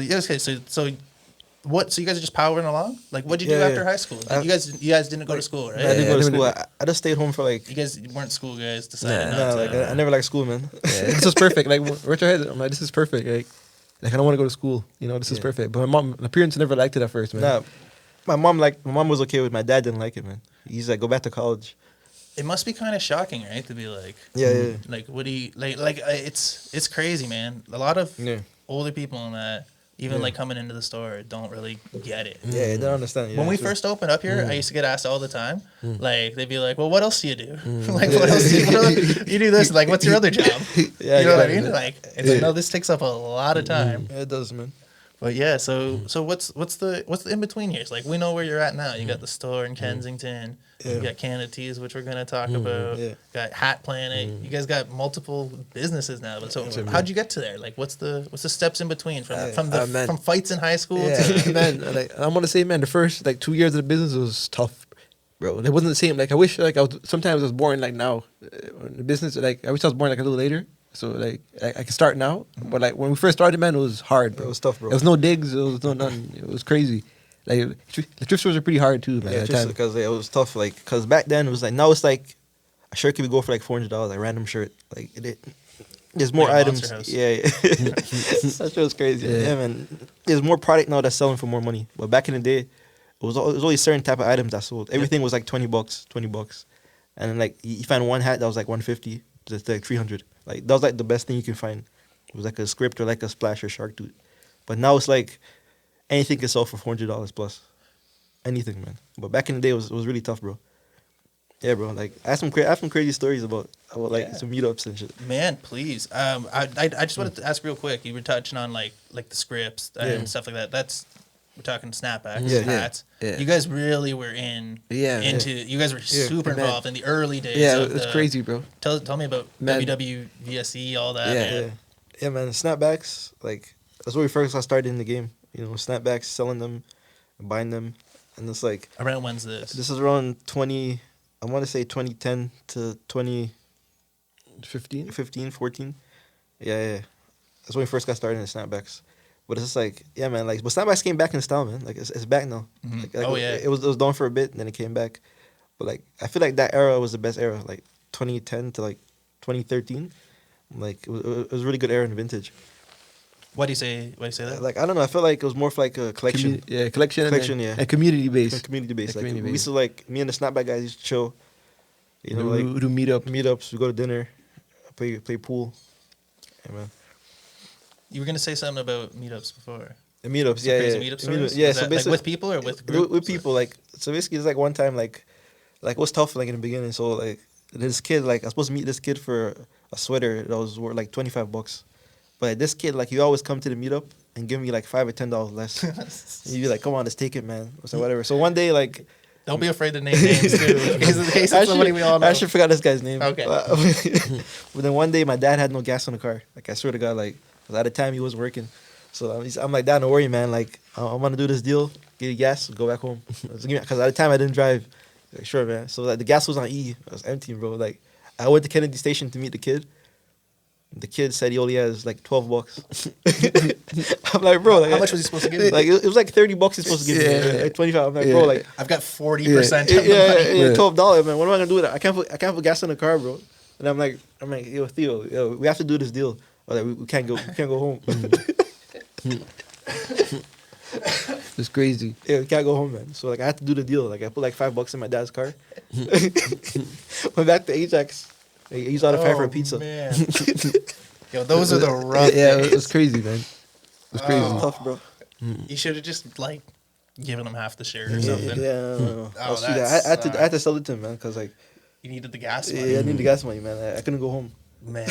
what? So you guys are just powering along? Like, what'd you do Yeah, after yeah. high school? You guys didn't go to school, right? I didn't go to Yeah. school. I just stayed home for like. You guys weren't school guys. Decided Nah, not Nah, to. like I never liked school, man. Yeah, this is perfect. Like Richard, I'm like, this is perfect. Like I don't want to go to school. You know, this is Yeah. perfect. But my parents never liked it at first, man. Nah, my mom was okay with it. My dad didn't like it, man. He's like, go back to college. It must be kind of shocking, right? To be like, Yeah. like what do you like? It's crazy, man. A lot of Yeah. older people in that, even like coming into the store, don't really get it. Yeah, they don't understand. Yeah, When we so- first opened up here, I used to get asked all the time. Like they'd be like, "Well, what else do you do? Like, what else do you do this? Like, what's your other job? Yeah, you know what I yeah. mean? Like, it's like, no, this takes up a lot of time. Yeah, it does, man. But yeah, so what's the in between years? Like, we know where you're at now. You got the store in Kensington. You got Canada Teas, which we're gonna talk about. Yeah. Got Hat Planet. You guys got multiple businesses now. But so, how'd you get to there? Like, what's the steps in between man. from fights in high school Yeah, to man. Like I'm gonna say, man, the first like 2 years of the business was tough, bro. It wasn't the same. Like I wish, like sometimes I was born like now, in the business. Like I wish I was born like a little later, so like I can start now. But like when we first started, man, it was hard, bro. It was tough, bro. There was no digs. There was no nothing. It was crazy. Like the thrift stores are pretty hard too, man. Yeah, at the just time. because it was tough. Like, because back then it was like, now it's like a shirt could go for like $400, like random shirt. Like there's more Like a items. Monster House. Yeah, that shit was crazy. Yeah. Man. There's more product now that's selling for more money. But back in the day, it was only certain type of items that sold. Everything was like $20, $20, and then like you find one hat that was like $150, just like $300. Like that was like the best thing you can find. It was like a script or like a splash or shark tooth. But now it's like anything can sell for $400 plus. Anything, man. But back in the day, it was really tough, bro. Yeah, bro. Like I have some crazy stories about like some meetups and shit. Man, please. I just wanted to ask real quick. You were touching on like the scripts and stuff like that. We're talking snapbacks, hats. Yeah. You guys really were you guys were super man. involved in the early days. Yeah, of it's the- crazy, bro. Tell me about Man. WWVSE, all that. Yeah. Man. Yeah, man. Snapbacks, like that's where we first got started in the game. You know, snapbacks, selling them, buying them, and it's like Around when's this? this is around 20. I want to say 2010 to 2015, 15. 14. Yeah. That's when we first got started in the snapbacks. But it's just like, yeah, man. Like, but snapbacks came back in style, man. Like, it's back now. Like, Oh, yeah. It was down for a bit, and then it came back. But like, I feel like that era was the best era. Like 2010 to like 2013. Like, it was a really good era in vintage. Why do you say that? Like I don't know. I felt like it was more of like a collection, collection, Collection, and, yeah. and community based. community based. Like Like community we used to like me and the snapback guys used to chill. You know, like do meetup. meetups. We go to dinner, play pool. Yeah, man. You were gonna say something about meetups before. The meetups, Some yeah, crazy yeah. meetup stories? Yeah, Was so that, like, basically with people or with groups? with people, like so basically it's like one time like it was tough like in the beginning. So like this kid, like I was supposed to meet this kid for a sweater that was worth like $25, but this kid like he always come to the meetup and give me like $5 or $10 less. And you'd be like, come on, let's take it, man. So whatever. So one day like Don't be afraid to name names too. In case it's somebody we all know. I actually forgot this guy's name. Okay. But then one day my dad had no gas in the car. Like I swear to God, like 'cause at the time he wasn't working. So I'm like, Dad, don't worry, man. Like I'm gonna do this deal, get you gas, go back home. Because at the time I didn't drive. Like, sure, man. So like the gas was on E. It was empty, bro. Like I went to Kennedy Station to meet the kid. The kid said he only has like $12. I'm like, bro, like, How much was he supposed to give you? Like it was like $30 he's supposed to give me. Yeah. Like 25. I'm like, bro, like I've got 40% of the yeah, money. yeah, $12, man. What am I gonna do with it? I can't put gas in the car, bro. And I'm like, yo, Theo, yo, we have to do this deal. Or like, we can't go home. It's crazy. Yeah, we can't go home, man. So like I had to do the deal. Like I put like $5 in my dad's car. Went back to Ajax. Like, he's out of fire for a pizza. Man. Yo, those are the rough Yeah, days. it was crazy, man. It was crazy. Tough, bro. You should have just like given him half the share or Yeah, something. no. Oh, See that. that I had to sell it to him, man, because like You needed the gas yeah, money. I need the gas money, man. I couldn't go home. Man.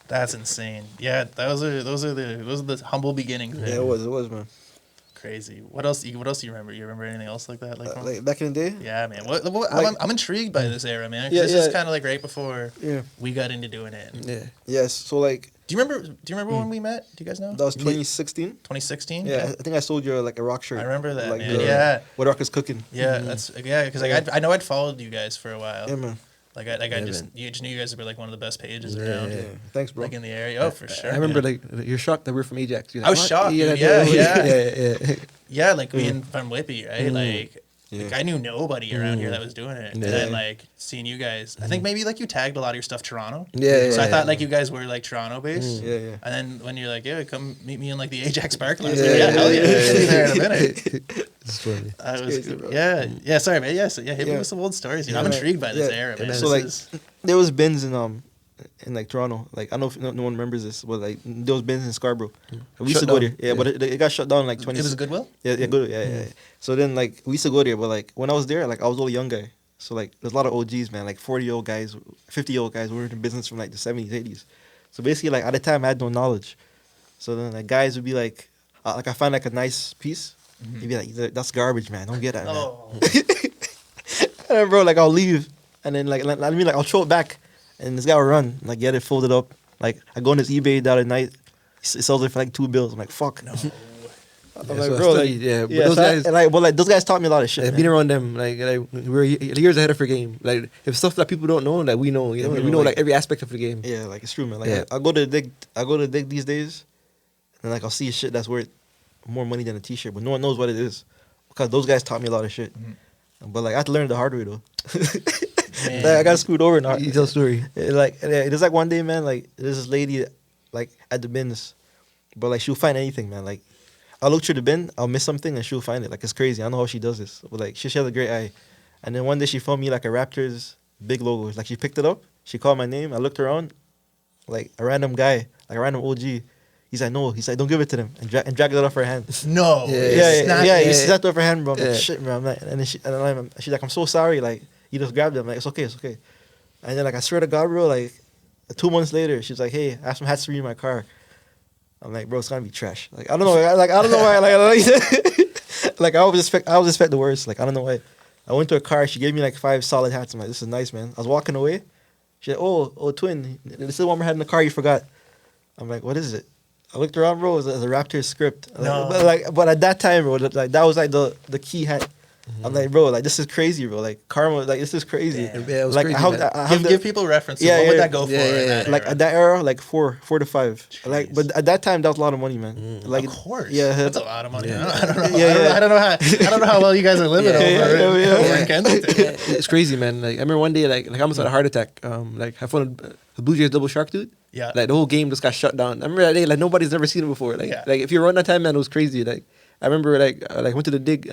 That's insane. Yeah, those are the humble beginnings. Man. Yeah, it was, man. Crazy. What else do you remember? You remember anything else like that? Like back in the day. Yeah, man. What, like- I'm intrigued by this era, man. 'Cause Yeah, this is yeah. kind of like right before Yeah. we got into doing it. Yeah. Yes. So like Do you remember when we met? Do you guys know? that was 2016. 2016. Yeah, I think I sold you like a rock shirt. I remember that, Like man. Yeah. What rock is cooking? Yeah, that's because like I know I'd followed you guys for a while. Yeah, man. Like I just knew you guys were like one of the best pages around. Yeah. Thanks, bro. Like in the area. Oh, for sure. I remember man. like you're shocked that we're from Ajax. You're I was "What?" shocked, dude. yeah, Yeah. yeah. Yeah, like being from Whippy, right? Like Yeah. I knew nobody around here that was doing it. And Yeah. then like seeing you guys, I think maybe like you tagged a lot of your stuff Toronto. Yeah, So I yeah, thought yeah. like you guys were like Toronto based. Yeah, yeah. And then when you're like, yeah, come meet me in like the Ajax parking lot. I was Yeah, like, yeah, hell yeah, yeah, I'll be there in a minute. It's funny. I was, crazy, bro. yeah, sorry, man. Yeah, so hit me Yeah. with some old stories. You know, Yeah. I'm intrigued by this Yeah. era, man. So This like is- there was bins in like Toronto. Like I don't know if no one remembers this, but like there was bins in Scarborough. We used Shut to go down. there. Yeah, but it got shut down in like 20. it was a Goodwill. Yeah, good. Yeah. So then, like, we used to go there, but like when I was there, like I was all a young guy. So like, there's a lot of OGs, man, like 40-year-old guys, 50-year-old guys who were in business from like the 70s, 80s. So basically, like at the time, I had no knowledge. So then, like guys would be like I find like a nice piece, he'd be like, "That's garbage, man. Don't get that, man." Oh, And then, bro, like I'll leave, and then like I'll throw it back, and this guy will run, like get it folded up. Like I go on his eBay the other night, he sells it for like $2. I'm like, fuck. no. I'm Yeah, like, so I bro, like, studied, yeah, but yeah, those so guys- but those guys taught me a lot of shit. Like, man. being around them, like we're years ahead of our game. Like if stuff that people don't know, like we know, you know, we we know, know like- like every aspect of the game. Yeah, like it's true, man. Like Yeah. I go to dig these days, and like I'll see shit that's worth more money than a T-shirt, but no one knows what it is because those guys taught me a lot of shit. But like I had to learn it the hard way though. Man. Like, I got screwed over now. You tell a story. Like there's like one day, man. Like there's this lady like at the bins, but like she'll find anything, man. Like I'll look through the bin, I'll miss something, and she'll find it. Like it's crazy. I don't know how she does this, but like she has a great eye. And then one day she found me like a Raptors big logo. Like she picked it up. She called my name. I looked around, like a random guy, like a random OG. He's like, no. He's like, don't give it to them, and drag it off her hand. No. Yeah, Yeah, he yeah. snapped off her hand, bro. I'm like, Yeah. shit, bro. I'm like, and then she's like, I'm so sorry. Like, he just grabbed it. I'm like, it's okay. And then like, I swear to God, bro, like 2 months later, she's like, hey, I have some hats for you in my car. I'm like, bro, it's gonna be trash. Like, I don't know. Like, I don't know why. Like I always expect the worst. Like, I don't know why. I went to her car. She gave me like 5 solid hats. I'm like, this is nice, man. I was walking away. She said, oh, twin. This is the one we had in the car. You forgot. I'm like, what is it? I looked around, bro. It was a Raptors script. No. But at that time, bro, like that was like the key hat. I'm like, bro, like this is crazy, bro. Like karma, like this is crazy. Damn. Yeah, it was like crazy, how, man. how Give people references. Yeah, What would yeah. that go for? Yeah, in yeah, that like era? at that era, like four to five. Like, Jeez. but at that time, that was a lot of money, man. Like, Of course. yeah, That's a lot of money. Yeah. I don't know. Yeah, yeah. I don't know how I don't know how well you guys are living Yeah, over, yeah, over yeah. in Kensington. Yeah, it's crazy, man. Like I remember one day, like I almost had a heart attack. Like I found the Blue Jays double shark dude. Yeah. Like the whole game just got shut down. I remember that day, like nobody's ever seen it before. Like Yeah. like if you run that time, man, it was crazy. Like I remember, like went to the dig.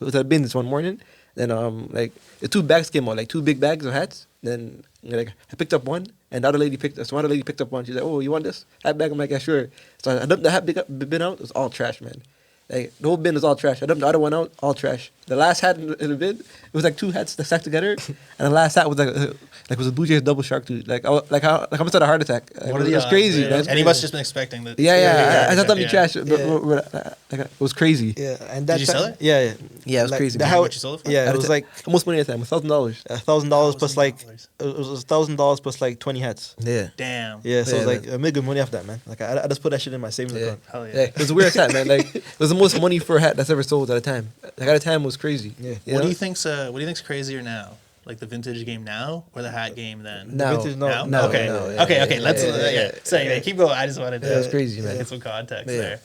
It was at bins one morning. Then like the two bags came out, like two big bags of hats. Then like I picked up one, and the other lady picked. So one other lady picked up one. She's like, "Oh, you want this hat bag?" I'm like, "Yeah, sure." So I dumped the hat bin out. It was all trash, man. Like the whole bin was all trash. I dumped the other one out, all trash. The last hat in the bin, it was like two hats that stacked together, and the last hat was like was a Blue Jays double shark dude. Like I almost had a heart attack. Like, What are it the was odds, crazy, man? man. And he must just been expecting that. Yeah, I thought that'd be yeah. trash, but, Yeah. like, it was crazy. yeah, and that Did you time- sell it? Yeah, yeah, Yeah, it was Like, crazy. the man. how- What you sold it for? Yeah, it was like almost money at the time, $1,000. $1,000 plus like $1,000. it was $1,000 plus like 20 hats. Yeah. Damn. Yeah, so Yeah, it was like I made good money off that, man. Like I just put that shit in my savings Yeah. account. Hell Yeah, yeah. it was the weirdest hat, man. Like it was the most money for a hat that's ever sold at a time. Like at a time, it was crazy. Yeah. What do you think's crazier now? Like the vintage game now or the hat game then? No, Vintage, Now? no, okay. no, yeah, okay. yeah, Let's yeah. So anyway, keep going. I just wanted to Yeah, it was crazy, man. get some context Yeah. there.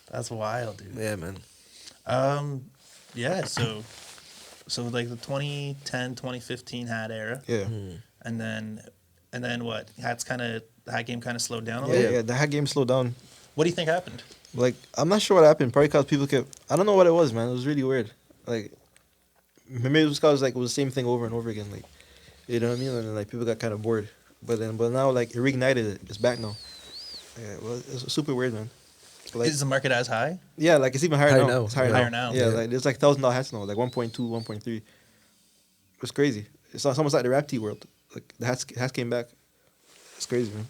That's wild, dude. Yeah, man. Yeah. So like the 2010, 2015 hat era, Yeah. and then what? Hat game kind of slowed down a Yeah, little. yeah, the hat game slowed down. What do you think happened? Like I'm not sure what happened. Probably because people kept. I don't know what it was, man. It was really weird. Like maybe it was because like it was the same thing over and over again. Like you know what I mean? And then, like people got kind of bored. But now like it reignited it. It's back now. Yeah, well, it's super weird, man. Like Is the market as high? yeah, like it's even higher, Higher now. now. It's higher, Higher now. now. Yeah, Yeah. like there's like $1,000 hats now, like 1.2, 1.3. It's crazy. It's almost like the rap tee world. Like the hats came back. It's crazy, man.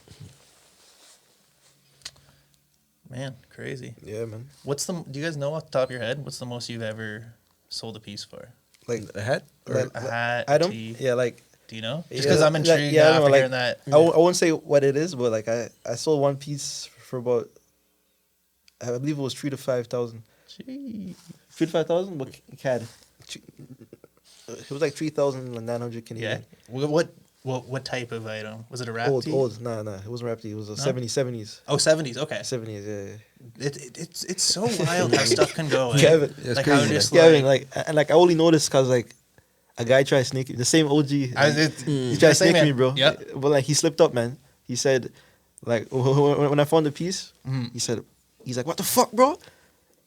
Man, crazy. Yeah, man. Do you guys know off the top of your head, what's the most you've ever sold a piece for? Like A hat? like, A hat, I don't. tee? Yeah, like Do you know? Just Yeah, because I'm like, intrigued yeah, I now know, after like, hearing that. I won't say what it is, but like I sold one piece for about I believe it was 3,000 to 5,000. Gee. 3,000 to 5,000, but CAD. It was like 3,900 Yeah. Canadian. What type of item? Was it a rap Old, tee? old. Nah, it wasn't rap tee. It was a 70s. Oh, 70s. Okay. 70s, yeah. It's so wild how stuff can go. Eh? Gavin. Yeah, it's like crazy, how man. just Gavin, like, and like I only noticed because like a guy tried sneaking the same OG. he He tried to snake me, bro. Yep. But like he slipped up, man. He said, like when I found the piece, Mhm. he's like, what the fuck, bro?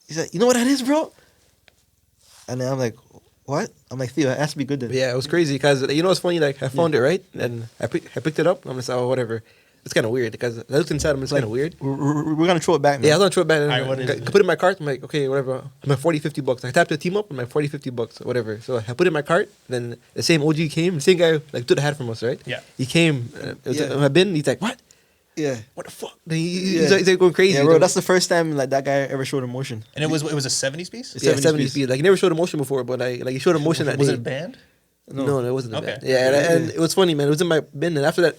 He's like, you know what that is, bro? And then I'm like, what? I'm like, Theo, it has to be good then. Yeah, it was crazy because you know what's funny? Like I found it right, and I picked it up. I'm just like, oh, whatever. It's kind of weird because I looked inside. It's kind of weird. We're gonna throw it back, man. Yeah, I was gonna throw it back. And Alright, what is I it? put it in my cart. I'm like, okay, whatever. I'm at 40, 50 bucks. I tapped the team up. I'm like 40, 50 bucks, whatever. So I put it in my cart. Then the same OG came. The same guy like took the hat from us, right? Yeah. He came. It was Yeah. in my bin. He's like, what? Yeah. What the fuck? Then he's, Yeah. he's like going crazy. Yeah, bro, that's the first time like that guy ever showed emotion. and it was a 70s piece. yeah, 70s 70s piece. speed. Like he never showed emotion before, but like he showed emotion that Was day. it a band? No, it wasn't a Okay. band. Yeah, and it was funny, man. It was in my bin, and after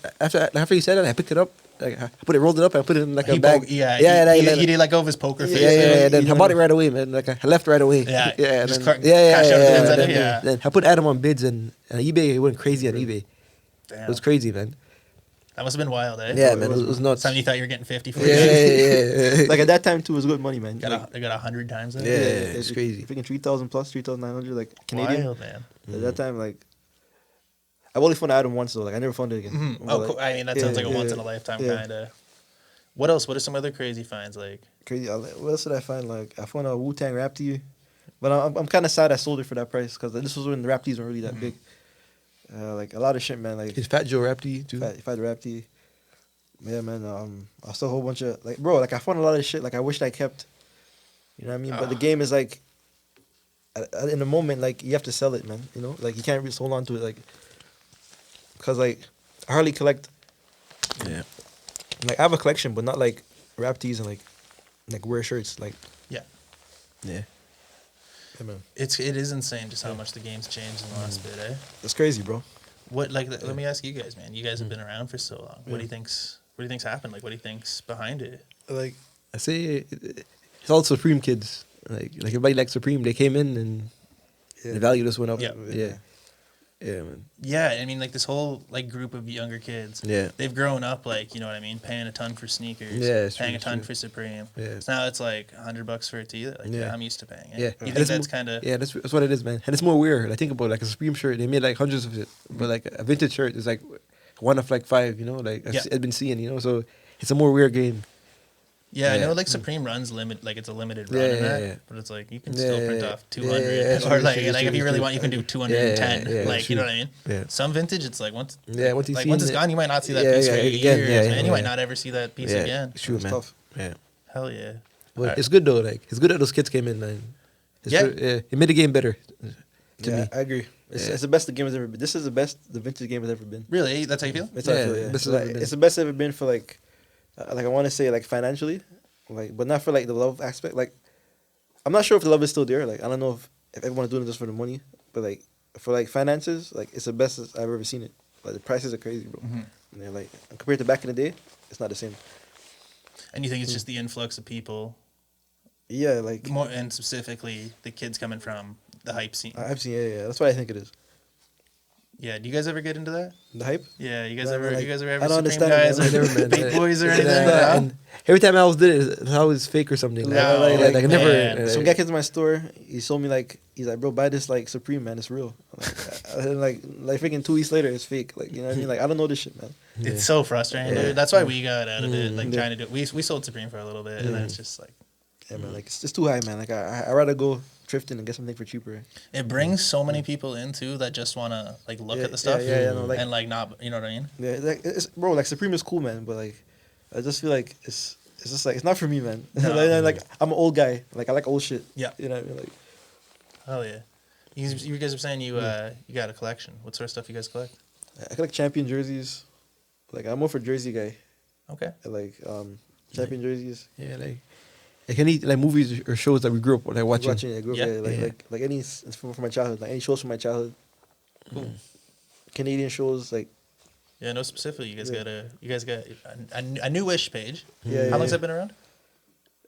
he said it, I picked it up. Like I rolled it up, and I put it in like a bag. He did let go of his poker face. Yeah. Then you I know. bought it right away, man. Like I left right away. Yeah, And just then, cash out the bids on it, Then, yeah. then I put Adam on bids and eBay. It went crazy on eBay. Damn. It was crazy, man. That must have been wild, eh? Yeah, man. It was nuts. Time you thought you were getting 50 for Yeah, it. yeah. Like at that time too, it was good money, man. They got 100 times that. Yeah. It's crazy. Freaking 3,000 plus 3,900 like Canadian. Wild, man. At that time, like I've only found Adam once though. Like I never found it again. Mhm. But, Oh, like, cool. I mean, that yeah, sounds like a yeah, once in a lifetime yeah. kind of. What else? What are some other crazy finds like? Crazy. What else did I find? Like I found a Wu-Tang rap tee, but I'm kind of sad I sold it for that price because this was when the rap tees weren't really that big. Like a lot of shit, man. Like His Fat Joe rap tee too. if I had the rap tee, yeah, man. I saw a whole bunch of like, bro. Like I found a lot of shit. Like I wished I kept. You know what I mean? But the game is like, in the moment, like you have to sell it, man. You know, like you can't really hold on to it, like, cause like I hardly collect. Yeah. Like I have a collection, but not like rap tees and like wear shirts. Like, Yeah, Yeah. yeah, man, it is insane just how much the game's changed in the last bit, eh? it's crazy, bro. What let me ask you guys, man. You guys have been around for so long. What do you think's happened? Like, what do you think's behind it? Like, I say it's all Supreme kids. Like everybody likes Supreme. They came in and The value just went up. Yeah. Yeah, man. Yeah, I mean, like this whole like group of younger kids. Yeah. They've grown up like, you know what I mean, paying a ton for sneakers. Yeah, it's paying true, a ton it's for Supreme. Yeah. So now it's like $100 for a tee. Like, Yeah. I'm used to paying it. Yeah. You And think it's that's mo- kind of Yeah, that's what it is, man. And it's more weird. I think about like a Supreme shirt. They made like hundreds of it, but like a vintage shirt is like one of like five. You know, like Yeah. I've been seeing. You know, so it's a more weird game. Yeah, I Yeah. know like Supreme runs like it's a limited run Yeah, in that, yeah. but it's like you can Yeah, still yeah, print yeah. off 200 Yeah, or true, like true, like true, if you really true. want you can do 210. Yeah, Like you know true. what I mean? Yeah. Some vintage it's like once Yeah, once you like see once it- it's gone you might not see that Yeah, piece yeah, for again, years, yeah, man. You yeah. might not ever see that piece Yeah, again. it's true, It's man. tough. Yeah, Hell yeah. but Alright. it's good though. Like it's good that those kids came in, man. It's Yeah. good- it made the game better. To Yeah, me. I agree. It's, Yeah. it's the best the game has ever been. This is the best the vintage game has ever been. Really? That's how you feel? It's how I Yeah, feel, yeah. best it's Like, ever been. it's the best ever been for like I want to say like financially, like but not for like the love aspect. Like I'm not sure if the love is still there. Like I don't know if everyone's doing this for the money, but like for like finances, like it's the best I've ever seen it. Like the prices are crazy, bro. Mhm. And they're like compared to back in the day, it's not the same. And you think it's just the influx of people Yeah, like more and specifically the kids coming from the hype scene. I've seen. Yeah, that's what I think it is. Yeah, do you guys ever get into that? The hype. Yeah, you guys No, ever like, you guys are I ever don't Supreme understand it, guys man. or Never, man. big boys or anything? Yeah, No? and every time I was did it, it's always fake or something. No, like I never. man. Some guy came to my store. He sold me like he's like, bro, buy this like Supreme, man. It's real. Like freaking 2 weeks later, it's fake. Like you know what I mean? Like I don't know this shit, man. It's so frustrating, Yeah. dude. That's why we got out of it, like Yeah. trying to do. We sold Supreme for a little bit, and then it's just like Yeah, man. Like it's too high, man. Like I rather go thrifting and get something for cheaper. it brings so many people in too that just want to like look Yeah, at the stuff, yeah, no, like- and like not, you know what I mean? Yeah, like it's bro. Like Supreme is cool, man. But like I just feel like it's just like it's not for me, man. No. like I'm an old guy. Like I like old shit. Yeah. You know what I mean? Like Hell yeah. You guys were saying you got a collection. What sort of stuff you guys collect? I collect champion jerseys. Like I'm more for jersey guy. Okay. I like champion jerseys. Yeah, like any like movies or shows that we grew up like watching. I grew up, Yeah. yeah, like any from my childhood, like any shows from my childhood. Canadian shows, like Yeah, no specifically. You guys Yeah. got a newish page. yeah. How long's yeah. that been around?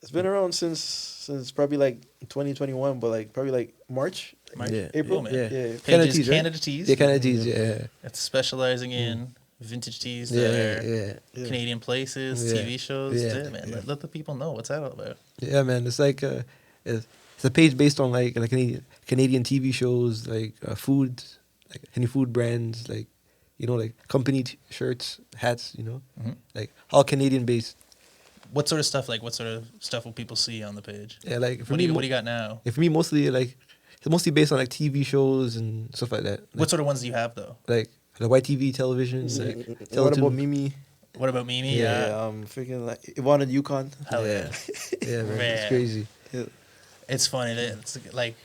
It's been around since probably like 2021, but like probably like March, March? Yeah. April. Oh, man. yeah. Canada Pages, tees, right? Canada tees. Yeah, kind of tease. Yeah, It's specializing in vintage tees yeah, that are yeah. Yeah. Canadian places, Yeah. TV shows. Yeah. Yeah, man. Let the people know what's that all about. Yeah, man. It's like it's a page based on like Canadian TV shows, like food, like any food brands, like like company shirts, hats. Mhm. Like all Canadian based. What sort of stuff? Like, what sort of stuff will people see on the page? Yeah, like for What do me, you what do you got now? for me mostly like it's mostly based on like TV shows and stuff like that. What sort of ones do you have though? Like the YTV television. Like, What about Teletoon. Mimi? What about Mimi? Yeah, freaking like Yvonne and Yukon. Hell yeah. Yeah, man, Man. it's crazy. It's funny that it's like,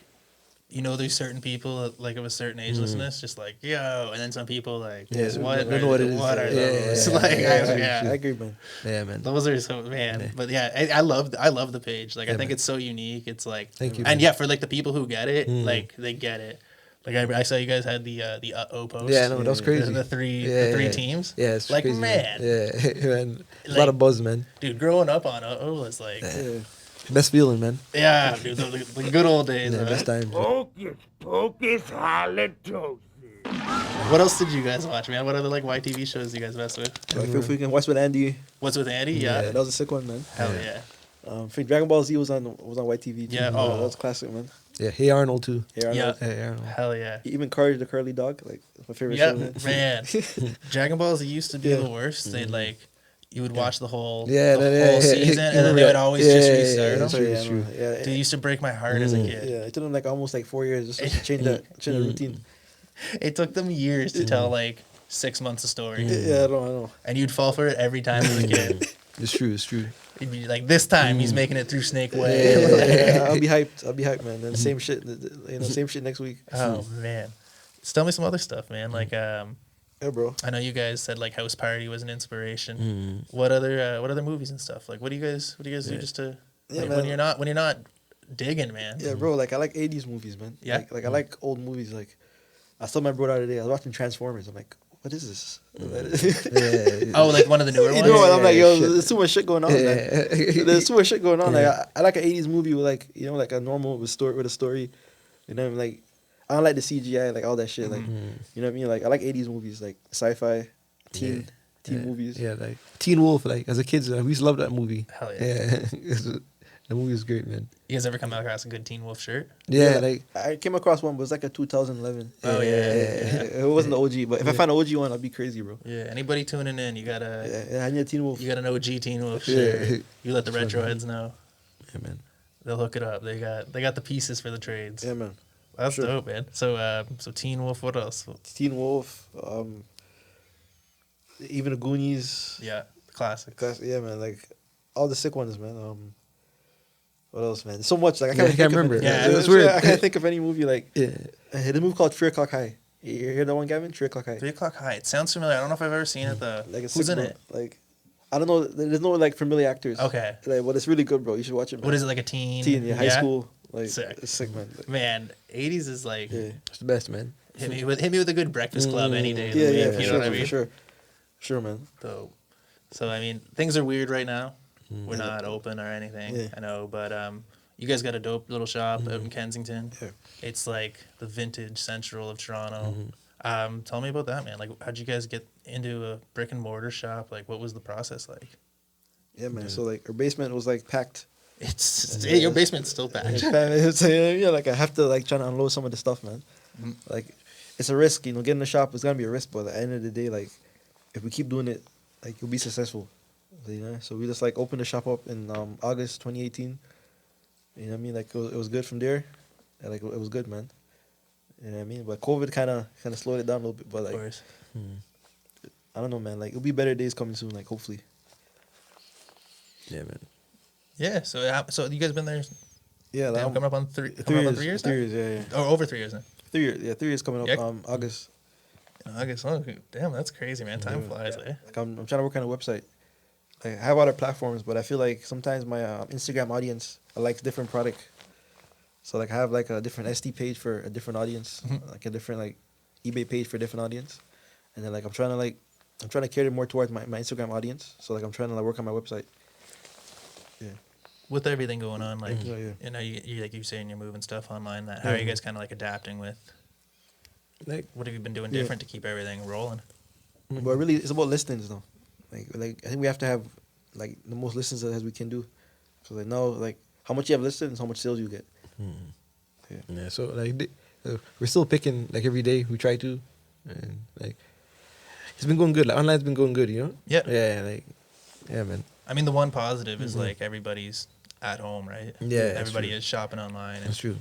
there's certain people like of a certain agelessness, just like yo, and then some people like, Yeah, what don't know what it is. what are Yeah, those? yeah, Like, yeah, I agree, man. Yeah, man. those are so man. Yeah. But yeah, I love the page. Like I Yeah, think man. it's so unique. It's like, Thank you, and man. yeah, for like the people who get it, Mm. like they get it. Like I saw you guys had the O post. Yeah, no, that was crazy. The three Yeah. teams. Yeah, it's like crazy, man, Yeah, man. A Like- lot of buzz, man. dude, growing up on O was like, Yeah. Best feeling, man. yeah, dude, the good old days. Yeah, huh? best times. What else did you guys watch, man? What other like YTV shows you guys mess with? Like feel free can watch with Andy. What's with Andy? Yeah, Yeah, that was a sick one, man. hell yeah. I think Dragon Ball Z was on YTV too. Yeah, that oh. was classic, man. Yeah, Hey Arnold too. Yeah, Arnold. Hey Arnold. Hell yeah. Even Courage the Curly Dog, like my favorite Yeah, show. man. Dragon Balls it used to be Yeah. the worst. They'd like, you would watch the whole Yeah, whole season, and then they would always just restart them. So, true, yeah, it's true. no, yeah, Dude, it used to break my heart as a kid. yeah. It took them like almost like 4 years just to change the routine. It took them years to tell like 6 months of story, Yeah, I know. and you'd fall for it every time as a kid. It's true. It's true. You'd be like, this time he's making it through Snake Way. Yeah, I'll be hyped, man. Then same shit, same shit next week. Oh man, just tell me some other stuff, man. Like, Yeah, bro. I know you guys said like House Party was an inspiration. What other movies and stuff? Like, what do you guys do just to Yeah, like, man. when you're not digging, man? Yeah, bro. Like I like 80s movies, man. Yeah? Like I like old movies. Like I saw my brother the other day. I was watching Transformers. I'm like, what is this? Yeah. Oh, like one of the newer You ones. know what? I'm like, yo, shit. there's too much shit going on. Yeah. Man. There's too much shit going on. Yeah. Like I like an 80s movie with like like a normal with a story. You know, like I don't like the CGI, like all that shit. Like, you know what I mean? Like, I like 80s movies, like sci-fi, teen movies. Yeah, like Teen Wolf. Like as a kid, we used to love that movie. Hell yeah. Yeah, the movie was great, man. You guys ever come across a good Teen Wolf shirt? Yeah, like I came across one, but it was like a 2011. Oh, yeah. It wasn't the OG, but if I find an OG one, I'll be crazy, bro. Yeah, anybody tuning in, you got Yeah, I need a Teen Wolf. you got an OG Teen Wolf Yeah. shirt. You let the retro heads know. yeah, man. They'll hook it up. They got the pieces for the trades. Yeah, man. That's sure. dope, man. So Teen Wolf, what else? Teen Wolf, even the Goonies. Yeah, the classic. Yeah, man. Like all the sick ones, man. What else, man? There's so much. Like I Yeah, I can't think of remember. it. Yeah, it was weird. I can't think of any movie like Yeah, the movie called 3 O'clock High. You hear that one, Gavin? 3 O'clock High. 3 o'clock high. It sounds familiar. I don't know if I've ever seen it though. Like it's Who's sick, in bro. it? Like I don't know. There's no like familiar actors. Okay. Like, but it's really good, bro. You should watch it. Man. What is it, like a teen? Teen, yeah, high school. Like Sick. it's sick, man. Like, Man, 80s is like yeah, it's the best, man. hit me with a good Breakfast Club any day of the yeah, week. yeah, You for know sure, what I mean? for sure, man. So I mean, things are weird right now. We're not open or anything. Yeah. I know, but you guys got a dope little shop out in Kensington. Yeah. It's like the vintage central of Toronto. Tell me about that, man. Like, how'd you guys get into a brick and mortar shop? Like, what was the process like? Yeah, man. So like our basement was like packed. Your basement's still packed. Yeah, like I have to like try to unload some of the stuff, man. Like it's a risk, you know. Getting a shop is gonna be a risk, but at the end of the day, like if we keep doing it, like you'll be successful. You know. So we just like opened the shop up in August 2018. You know what I mean? Like it was good from there. And, like it was good, man. You know what I mean? But COVID kind of slowed it down a little bit. But Of like course. I don't know, man. Like it'll be better days coming soon. Like hopefully. Yeah, man. Yeah. So you guys been there? Yeah, Damn, like, coming up on 3 years. 3 now? years, yeah. Oh, over 3 years now. 3 years, yeah. 3 years coming up. Yeah. August. I guess. Oh, damn, that's crazy, man. Time flies, eh? Like I'm trying to work on a website. Like, I have other platforms, but I feel like sometimes my Instagram audience likes different product. So like I have like a different SD page for a different audience, like a different like eBay page for a different audience, and then like I'm trying to cater more towards my Instagram audience. So like I'm trying to like work on my website. Yeah. With everything going on, like Yeah, yeah. you know, you like you saying you're moving stuff online. How are you guys kind of like adapting with? Like What have you been doing Yeah. different to keep everything rolling? But really, it's about listings though. Like I think we have to have like the most listens as we can do. So like now, like how much you have listed is how much sales you get. yeah, so like we're still picking like every day. We try to, and like it's been going good. Like online's been going good, you know. Yeah. Yeah, like yeah, man. I mean, the one positive is like everybody's at home, right? Yeah, that's everybody true. is shopping online. And That's true.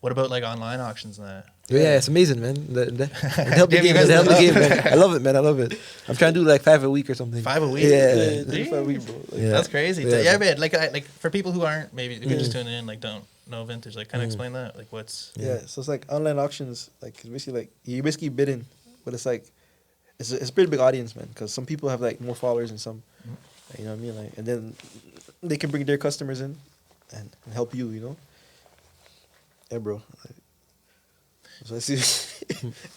what about like online auctions and that? Yeah, it's amazing, man. It helped the Damn, you game. guys It helped the love- game, man. I love it, man. I love it. I'm trying to do like 5 a week or something. 5 a week? Yeah. 35 week, bro. Like, Yeah. That's crazy. Yeah, Yeah, man. man. Like for people who aren't maybe who are just tuning in, like don't know vintage, like kind of explain that. Like what's Yeah, so it's like online auctions. Like it's basically like you're basically bidding, but it's like it's a pretty big audience, man. Because some people have like more followers than some. You know what I mean? Like, and then they can bring their customers in and help you. You know. Yeah, bro. Like, so I see.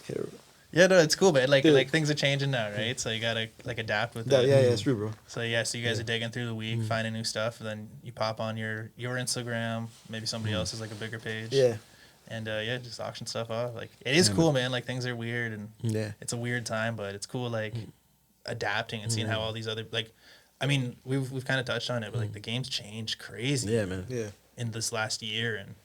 Yeah, bro. Yeah, no, it's cool, man. Like Yeah. like things are changing now, right? So you gotta like adapt with Yeah, it. yeah, it's true, bro. So so you guys are digging through the week, finding new stuff, and then you pop on your Instagram, maybe somebody else has like a bigger page. Yeah. And just auction stuff off. Like it is cool, man. Like things are weird and Yeah. it's a weird time, but it's cool like adapting and seeing how all these other like I mean, we've kind of touched on it, but like the game's changed crazy Yeah, man. Yeah. in this last year and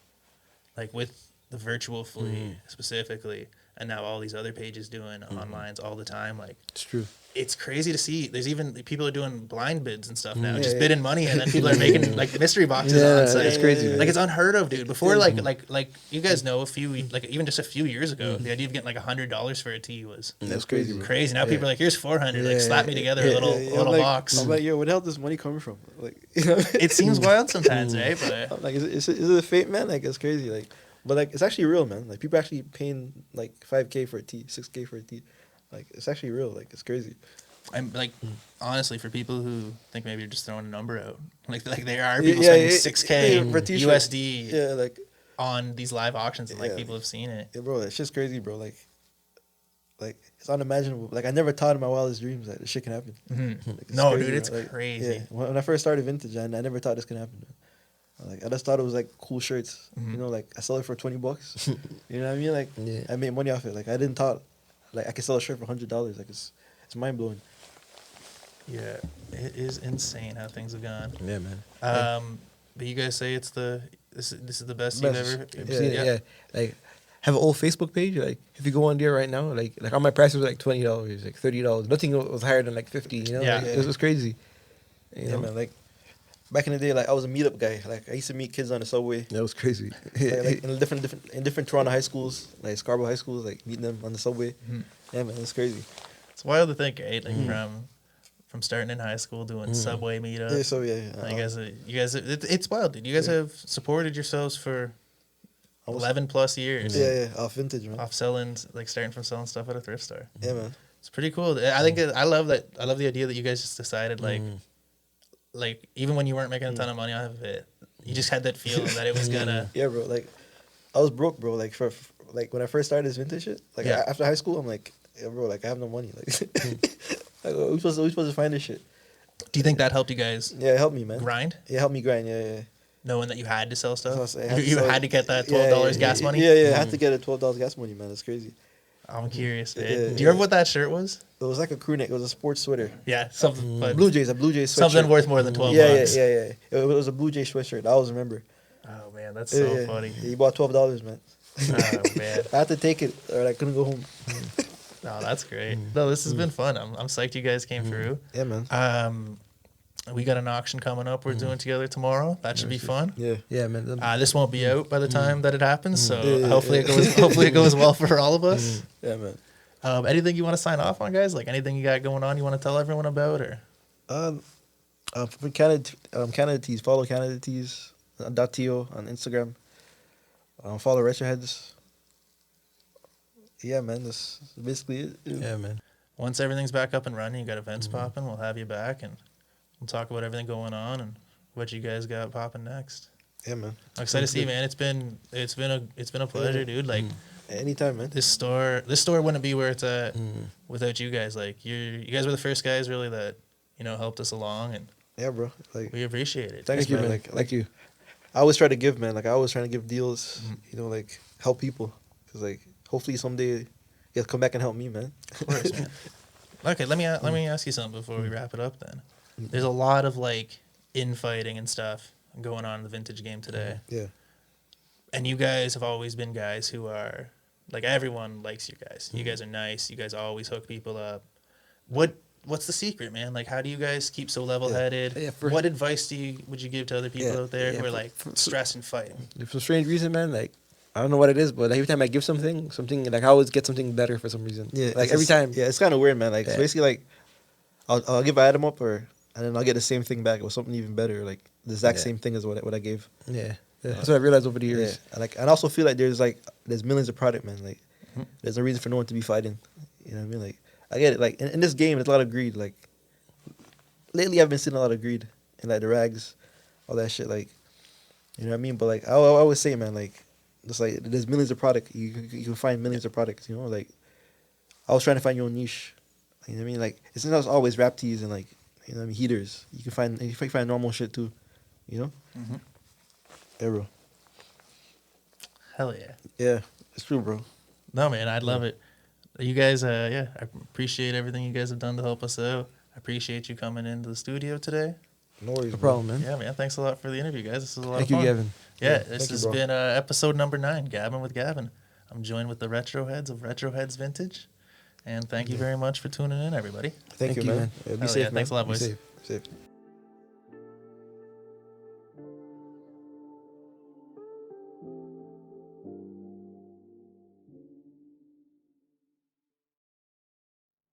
like with the virtual fleet specifically and now all these other pages doing onlines all the time, like It's true. it's crazy to see. There's even people are doing blind bids and stuff now, Yeah, just yeah. bidding money, and then people are making like mystery boxes Yeah, on site. it's crazy, man. Like it's unheard of, dude. Before, like you guys know, even just a few years ago, the idea of getting like $100 for a tee was That's crazy, bro. crazy. Now people are like, here's 400, like Yeah, slap me together a little I'm little like, box. I'm like, yo, where the hell is this money coming from? Like, you know, It seems wild sometimes, right? But I'm like, is it a fake, man? Like, it's crazy. Like, but like, it's actually real, man. Like, people actually paying like $5K for a tee, $6K for a tee. Like, it's actually real. Like, it's crazy. I'm like, honestly, for people who think maybe you're just throwing a number out, like there are people spending $6K for a t-shirt. USD Yeah, like, on these live auctions, and like Yeah. people have seen it. yeah, bro, it's just crazy, bro. Like, it's unimaginable. Like, I never thought in my wildest dreams that this shit can happen. Like, it's No, crazy, dude, it's bro. Like, crazy. Yeah, when I first started vintage, I never thought this could happen. Man. Like I just thought it was like cool shirts. Mhm. You know, like I sell it for $20. You know what I mean? Like Yeah. I made money off it. Like I didn't thought like I could sell a shirt for $100. Like it's mind blowing. Yeah, it is insane how things have gone. Yeah, man. But you guys say it's this is the best Best. you've ever I've seen it, yeah. Like, have an old Facebook page. Like, if you go on there right now, like all my prices were like $20, like $30. Nothing was higher than like 50. You know, Yeah. like, it was crazy. You Yeah, know, man. Like back in the day, like I was a meetup guy. Like I used to meet kids on the subway. that was crazy. Like in different Toronto high schools, like Scarborough high schools, like meeting them on the subway. Mhm. Yeah, man, it's crazy. It's wild to think, right? Like from starting in high school doing subway meetups. Yeah, so yeah. You guys, it's wild, dude. You guys have supported yourselves for Almost- 11 plus years. yeah, off vintage, man. Off selling, like starting from selling stuff at a thrift store. Yeah, man. It's pretty cool. I think I love that. I love the idea that you guys just decided like even when you weren't making a ton of money off of it, you just had that feeling that it was gonna. Yeah, bro. Like I was broke, bro. Like for like when I first started this vintage shit. Like Yeah. after high school, I'm like, yeah, bro. Like I have no money. Like, like we supposed to find this shit. Do you think that helped you guys Yeah, it helped me, man. grind, Yeah, it helped me grind. Yeah. knowing that you had to sell That's what I stuff? was saying. You had to get that $12 gas money. Yeah. I had to get a $12 gas money, man. That's crazy. I'm curious, man. Yeah, Do you yeah. remember what that shirt was? It was like a crew neck. It was a sports sweater. Yeah, something. But A Blue Jays sweatshirt. something worth more than 12 Yeah. bucks. It was a Blue Jay sweatshirt. I always remember. Oh man, that's so funny. Yeah, he bought $12, man. Oh man. I had to take it, or I couldn't go home. No, that's great. No, this has been fun. I'm psyched you guys came through. Yeah, man. We got an auction coming up. We're doing together tomorrow. That should be fun. Yeah. yeah, man. This won't be out by the time that it happens, so Yeah. hopefully it goes well for all of us. Yeah, man. Anything you want to sign off on, guys? Like anything you got going on you want to tell everyone about, or From Canada Tees. Follow Canada Tees. Theo on Instagram. Follow Retroheads. Yeah, man. That's basically it. Yeah, man. once everything's back up and running, you got events popping, we'll have you back and we'll talk about everything going on and what you guys got popping next. Yeah, man. I'm excited to see you, man. It's been a pleasure, dude. Like Anytime, man. this store wouldn't be where it's at without you guys. Like you guys were the first guys really that helped us along, and Yeah, bro. Like, we appreciate it. thank you, man. Like, Thank you. I always try to give, man. Like, I always trying to give deals. Like help people, cause like hopefully someday you'll come back and help me, man. Of course, man. Okay, let me ask you something before we wrap it up. Then there's a lot of like infighting and stuff going on in the vintage game today, Yeah. and you guys have always been guys who are like everyone likes you guys. You guys are nice. You guys always hook people up. What's the secret, man? Like, how do you guys keep so level-headed? Yeah, What advice would you give to other people Yeah, out there yeah, who are for- like stressed and fighting? For a strange reason, man, like, I don't know what it is, but every time I give something, like, I always get something better for some reason. Yeah. Like, it's every just- time. Yeah, it's kind of weird, man. Like, Yeah. so basically, like, I'll give an item up, and then I'll get the same thing back or something even better, like the exact Yeah. same thing as what I gave. Yeah. That's what I realized over the years. Yeah. And I also feel like there's millions of product, man. Like, there's no reason for no one to be fighting. You know what I mean? Like, I get it. Like, in this game, there's a lot of greed. Like, lately, I've been seeing a lot of greed in like the rags, all that shit. Like, you know what I mean? But like, I always say, man, like, just like there's millions of product. You can find millions of products. You know, like, I was trying to find your own niche. You know what I mean? Like, it's not always rap tees and like, you know what I mean, heaters. You can find normal shit too. You know? Yeah, bro. Hell yeah. Yeah, it's true, bro. No, man, I'd love it. You guys, I appreciate everything you guys have done to help us out. I appreciate you coming into the studio today. No worries. No bro. problem, man. Yeah, man, thanks a lot for the interview, guys. This was a lot Thank of you, fun. Gavin. Yeah, Yeah, this thank you, has bro. been episode number 9, Gabbin with Gavin. I'm joined with the Retroheads of Retroheads Vintage. And thank you very much for tuning in, everybody. Thank you, man. Yeah, be Hell safe, yeah, man. thanks a lot, Be boys. safe. Safe.